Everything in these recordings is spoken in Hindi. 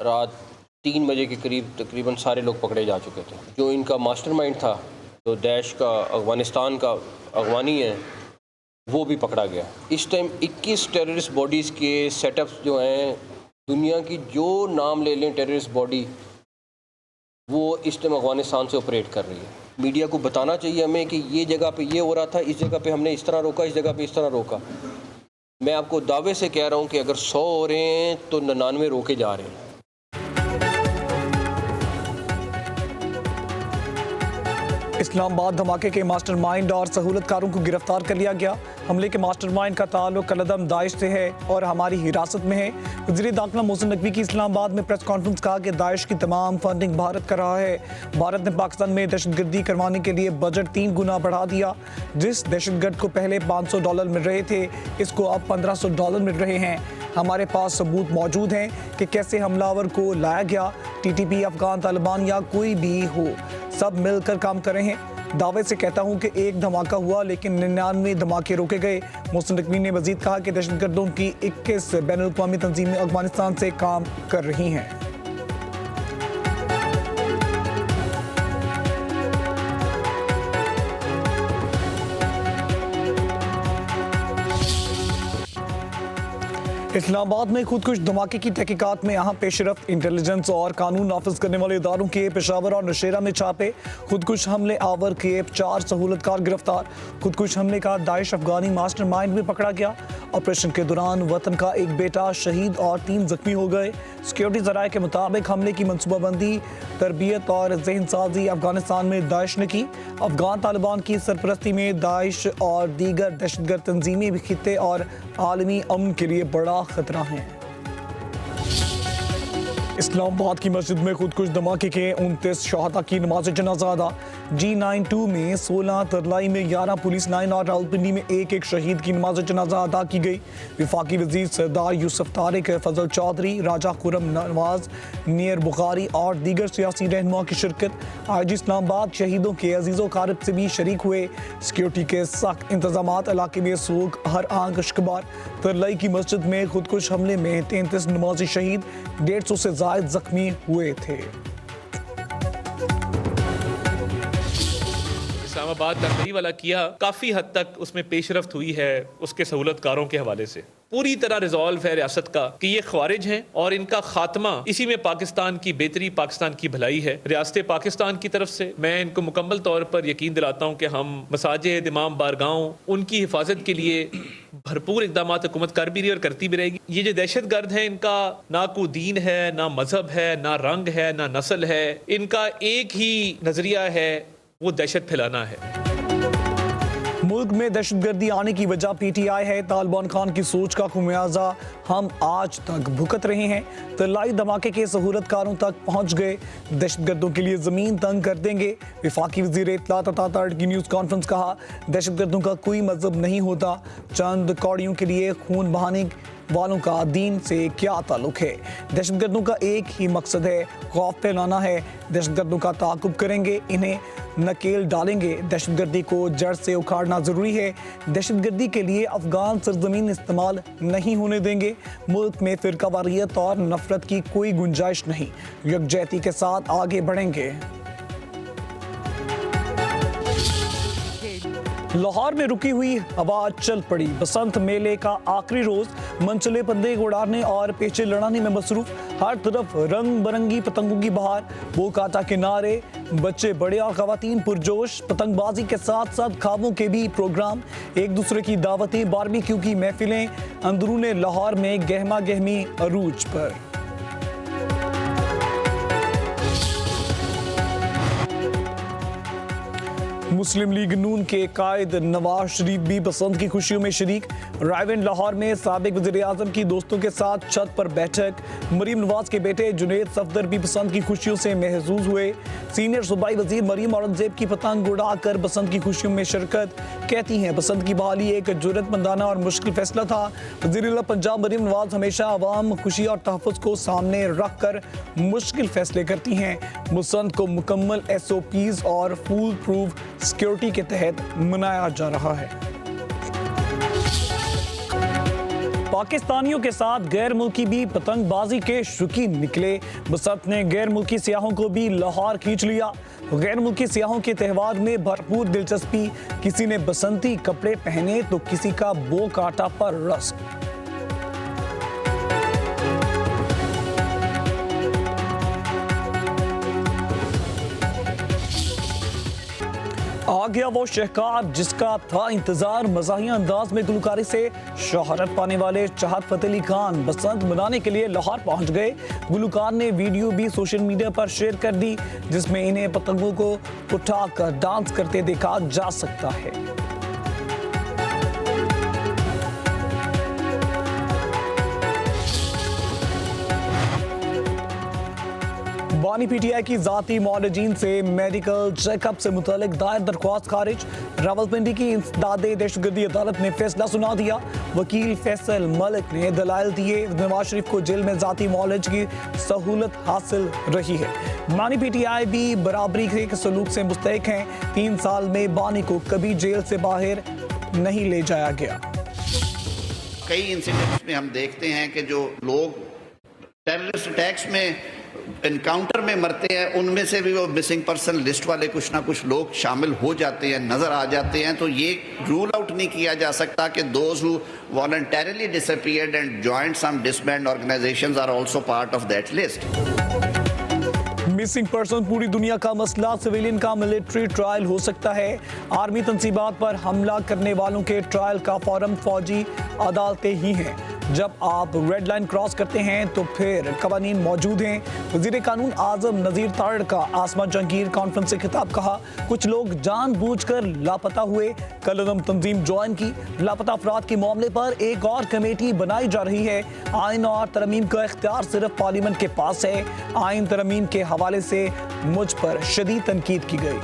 रात 3 बजे के करीब तकरीबन सारे लोग पकड़े जा चुके थे। जो इनका मास्टरमाइंड था, जो दैश का अफ़गानिस्तान का अगवानी है, वो भी पकड़ा गया। इस टाइम 21 टेररिस्ट बॉडीज़ के सेटअप्स जो हैं, दुनिया की जो नाम ले लें टेररिस्ट बॉडी, वो इस टाइम अफ़गानिस्तान से ऑपरेट कर रही है। मीडिया को बताना चाहिए हमें कि ये जगह पे ये हो रहा था, इस जगह पे हमने इस तरह रोका, इस जगह पे इस तरह रोका। मैं आपको दावे से कह रहा हूँ कि अगर 100 हो रहे हैं तो 99 रोके जा रहे हैं। इस्लामाबाद धमाके के मास्टरमाइंड और सहूलतकारों को गिरफ्तार कर लिया गया। हमले के मास्टरमाइंड का ताल्लुक कलदम दाइश से है और हमारी हिरासत में है। वज़ीर दाखिला मोहसिन नकवी की इस्लामाबाद में प्रेस कॉन्फ्रेंस कहा कि दाइश की तमाम फंडिंग भारत कर रहा है। भारत ने पाकिस्तान में दहशतगर्दी करवाने के लिए बजट 3 गुना बढ़ा दिया। जिस दहशतगर्द को पहले $500 मिल रहे थे, इसको अब $1500 मिल रहे हैं। हमारे पास सबूत मौजूद हैं कि कैसे हमलावर को लाया गया। TTP, अफगान तालिबान या कोई भी हो, सब मिलकर काम कर रहे हैं। दावे से कहता हूं कि एक धमाका हुआ लेकिन 99 धमाके रोके गए। मोहसिन नकवी ने मजीद कहा कि दहशतगर्दों की 21 बैनुल-अक़वामी तंजीमें अफगानिस्तान से काम कर रही हैं। इस्लामाबाद में खुदकुश धमाके की तहकीकात में अहम पेशरफ्त। इंटेलिजेंस और कानून नाफिज करने वाले इदारों के पेशावर और नौशेरा में छापे। खुदकुश हमले आवर के 4 सहूलतकार गिरफ्तार। खुदकुश हमले का दाइश अफगानी मास्टरमाइंड भी पकड़ा गया। ऑपरेशन के दौरान वतन का एक बेटा शहीद और 3 जख्मी हो गए। सिक्योरिटी ज़राए के मुताबिक हमले की मनसूबाबंदी, तरबियत और जहन साजी अफगानिस्तान में दाइश ने की। अफगान तालिबान की सरपरस्ती में दाइश और दीगर दहशतगर्द तंजीमें भी खित्ते और आलमी अमन के लिए बड़ा खतरा है। इस्लामाबाद की मस्जिद में खुदकुश धमाके के 29 शहादा की नमाज जनाजा अदा। G92 में 16, तरलाई में 11, पुलिस लाइन और रावलपिंडी में एक शहीद की नमाज जनाजा अदा की गई। वफाकी वजीर सरदार यूसुफ तारिक, फजल चौधरी, राजा खुरम नवाज, नियर बुखारी और दीगर सियासी रहनुमा की शिरकत। आज इस्लामाबाद शहीदों के अजीज़ो कारब से भी शरीक हुए। सिक्योरिटी के सख्त इंतजामात, इलाके में सोग हर आंख अश्कबार। तरलाई की मस्जिद में खुदकुश हमले में 33 नमाजी शहीद, 150 से ज़ायद जख्मी हुए थे। इस्लामाबाद तहरीर वाला किया काफ़ी हद तक उसमें पेशरफ्त हुई है उसके सहूलतकारों के हवाले से। पूरी तरह रिजॉल्व है रियासत का कि ये ख्वारिज हैं और इनका खात्मा इसी में पाकिस्तान की बेहतरी, पाकिस्तान की भलाई है। रियासत पाकिस्तान की तरफ से मैं इनको मुकम्मल तौर पर यकीन दिलाता हूँ कि हम मसाजिद, इमाम बारगाहों, उनकी हिफाजत के लिए भरपूर इकदाम हुकूमत कर भी रही और करती भी रहेगी। ये जो दहशतगर्द हैं, इनका ना कोई दीन है, ना मजहब है, ना रंग है, ना नस्ल है। इनका एक ही नजरिया है, वो दहशत फैलाना है। मुल्क में दहशतगर्दी आने की वजह PTI है। तालिबान खान की सोच का खुमियाजा हम आज तक भुगत रहे हैं। तरलाई धमाके के सहूलतकारों तक पहुंच गए, दहशतगर्दों के लिए ज़मीन तंग कर देंगे। वफाकी वज़ीर इत्तलात अता तर्ड की न्यूज़ कॉन्फ्रेंस कहा, दहशतगर्दों का कोई मजहब नहीं होता, चंद कौड़ियों के लिए खून बहाने वालों का दीन से क्या ताल्लुक है। दहशतगर्दों का एक ही मकसद है, खौफ फैलाना है। दहशतगर्दों का ताक़ुब करेंगे, इन्हें नकेल डालेंगे। दहशतगर्दी को जड़ से उखाड़ना ज़रूरी है। दहशतगर्दी के लिए अफगान सरजमीन इस्तेमाल नहीं होने देंगे। मुल्क में फ़िरकावारियत और नफरत की कोई गुंजाइश नहीं। यकजहती के साथ आगे बढ़ेंगे। लाहौर में रुकी हुई हवा चल पड़ी। बसंत मेले का आखिरी रोज मनचले पंदे उड़ाने और पेचे लड़ाने में मसरूफ। हर तरफ रंग बिरंगी पतंगों की बहार, वो काटा के नारे, बच्चे बड़े और खवातीन पुरजोश। पतंगबाजी के साथ साथ खाबों के भी प्रोग्राम, एक दूसरे की दावतें, बारबेक्यू की महफिलें। अंदरूने लाहौर में गहमा गहमी अरूज पर। मुस्लिम लीग नून के कायद नवाज शरीफ भी बसंत की खुशियों में शरीक। रायवेंड लाहौर में साबिक वज़ीर आज़म की दोस्तों के साथ छत पर बैठक। मरीम नवाज के बेटे जुनैद सफदर भी बसंत की खुशियों से महजूज हुए। सीनियर सूबाई वज़ीर मरीम औरंगजेब की पतंग उड़ाकर बसंत की खुशियों में शिरकत। कहती हैं, बसंत की बहाली एक जुर्रतमंदाना और मुश्किल फैसला था। वज़ीर पंजाब मरीम नवाज हमेशा अवाम खुशी और तहफ़्फ़ुज़ को सामने रख कर मुश्किल फैसले करती हैं। बसंत को मुकम्मल SOPs और फूल प्रूफ सिक्योरिटी के तहत मनाया जा रहा है। पाकिस्तानियों के साथ गैर मुल्की भी पतंगबाजी के शौकीन निकले। बसंत ने गैर मुल्की सियाहों को भी लाहौर खींच लिया। गैर मुल्की सियाहों के त्यौहार में भरपूर दिलचस्पी। किसी ने बसंती कपड़े पहने तो किसी का बो काटा पर रस्म। आ गया वो शहकार जिसका था इंतजार। मज़ाहिया अंदाज में गुलकारी से शोहरत पाने वाले चाहत फतेह अली खान बसंत मनाने के लिए लाहौर पहुंच गए। गुलकार ने वीडियो भी सोशल मीडिया पर शेयर कर दी जिसमें इन्हें पतंगों को उठाकर डांस करते देखा जा सकता है। बानी पीटीआई की जाती मॉलजीन से मेडिकल चेकअप से मुतालिक दायर दरख्वास्त खारिज। रावलपिंडी की इंसदादे दहशतगर्दी अदालत ने फैसला सुना दिया। वकील फैसल मलिक ने दलाइल दिए। नवाज शरीफ को जेल में जाती मॉलज की सहूलत हासिल रही है। बानी पीटीआई भी बराबरी के सलूक से मुस्तहिक हैं। 3 साल में बानी को कभी जेल से बाहर नहीं ले जाया गया। कई इंसिडेंट्स में हम देखते हैं कि जो लोग टेररिस्ट अटैक्स में इनकाउंटर में मरते हैं उनमें से भी वो मिसिंग पर्सन लिस्ट वाले कुछ ना कुछ लोग शामिल हो जाते हैं, नजर आ जाते हैं। तो ये रूल आउट नहीं किया जा सकता कि those who voluntarily disappeared and joined some disband organisations are also part of that list. Missing person पूरी दुनिया का मसला, सिविलियन का मिलिट्री ट्रायल हो सकता है। आर्मी तंसीबात पर हमला करने वालों के ट्रायल का फॉरम फौजी अदालतें ही हैं। जब आप रेड लाइन क्रॉस करते हैं तो फिर कवानीन मौजूद हैं। वजीर कानून आजम नजीर तारड़ का आसमा जहांगीर कॉन्फ्रेंस से खिताब। कहा कुछ लोग जानबूझकर लापता हुए। कल अदम तंजीम ज्वाइन की। लापता अफराद के मामले पर एक और कमेटी बनाई जा रही है। आइन और तरमीम का इख्तियार सिर्फ पार्लियामेंट के पास है। आइन तरमीम के हवाले से मुझ पर शदीद तनकीद की गई।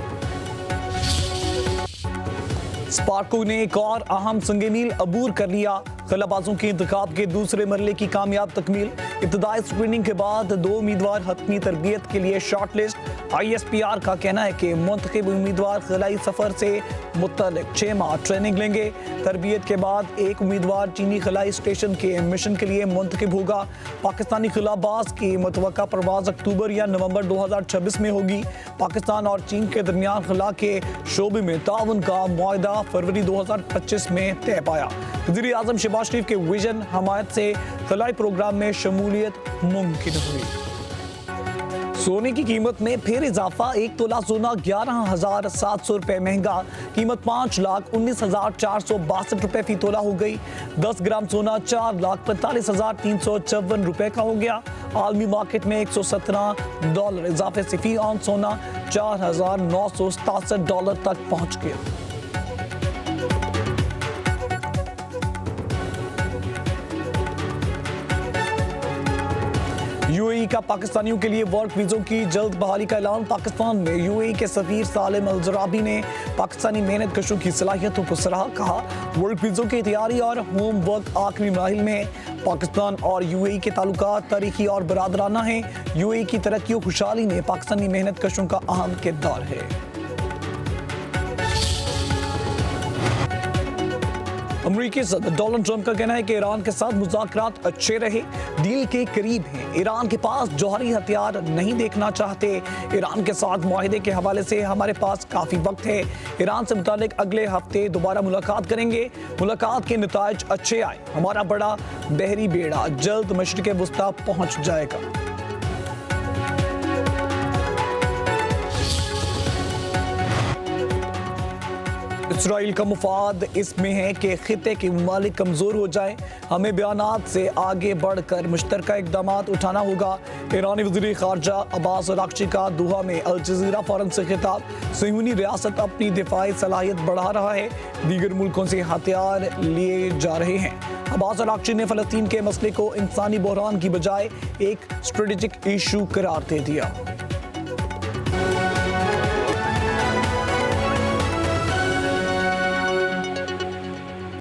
स्पार्को ने एक और अहम संग मील अबूर कर लिया। खिलाबाजों के इंतखाब के दूसरे मरले की कामयाब तकमील। इब्तदाई स्क्रीनिंग के बाद 2 उम्मीदवार हतमी तरबियत के लिए शॉर्ट लिस्ट। ISPR का कहना है कि मुंतखब उम्मीदवार खलाई सफर से मुतल्लिक 6 माह ट्रेनिंग लेंगे। तरबियत के बाद एक उम्मीदवार चीनी खलाई स्टेशन के मिशन के लिए मुंतखब होगा। पाकिस्तानी खिलाबाज की मुतवक्का परवाज अक्टूबर या नवंबर 2026 में होगी। पाकिस्तान और चीन के दरमियान खला के शोबे में ताउन का मुआहदा फरवरी 2025 में तय पाया। वज़ीर आज़म शहबाज शरीफ के विजन हमायत से खलाई प्रोग्राम में शमूलियत मुमकिन हुई। सोने की कीमत में फिर इजाफा। 1 तोला सोना 11,700 रुपए महंगा। कीमत 5,19,462 रुपए फी तोला हो गई। 10 ग्राम सोना 4,45,354 रुपए का हो गया। आलमी मार्केट में $117 इजाफे से फी ऑन सोना $4,967 तक पहुंच गया। यूएई का पाकिस्तानियों के लिए वर्क वीजों की जल्द बहाली का ऐलान। पाकिस्तान में यूएई के सफीर सालिम अल जराबी ने पाकिस्तानी मेहनत कशों की सलाहियतों को सराहा। कहा वर्क वीजों की तैयारी और होम वर्क आखिरी मराहिल में। पाकिस्तान और यूएई के ताल्लुकात तारीखी और बरादराना हैं। यूएई की तरक्की और खुशहाली में पाकिस्तानी मेहनत कशों का अहम किरदार है। अमेरिकी सदर डोनाल्ड ट्रंप का कहना है कि ईरान के साथ मुज़ाकरात अच्छे रहे, डील के करीब हैं। ईरान के पास जौहरी हथियार नहीं देखना चाहते। ईरान के साथ मुआहिदे के हवाले से हमारे पास काफ़ी वक्त है। ईरान से मुतालिक अगले हफ्ते दोबारा मुलाकात करेंगे। मुलाकात के नताइज अच्छे आए। हमारा बड़ा बहरी बेड़ा जल्द मशरिक़ वुस्ता पहुँच जाएगा। इसराइल का मुफाद इसमें है कि खिते के ममालिक कमज़ोर हो जाए। हमें बयानात से आगे बढ़कर मुश्तरका इक़दाम उठाना होगा। ईरानी वज़ीर ख़ारजा अब्बास अराग़ची का दोहा में अल जज़ीरा फ़ोरम से खिताब। सहूनी रियासत अपनी दिफाई सलाहियत बढ़ा रहा है। दीगर मुल्कों से हथियार लिए जा रहे हैं। अब्बास अराग़ची ने फ़लस्तीन के मसले को इंसानी बहरान की बजाय एक स्ट्रेटेजिक इशू करार दे दिया।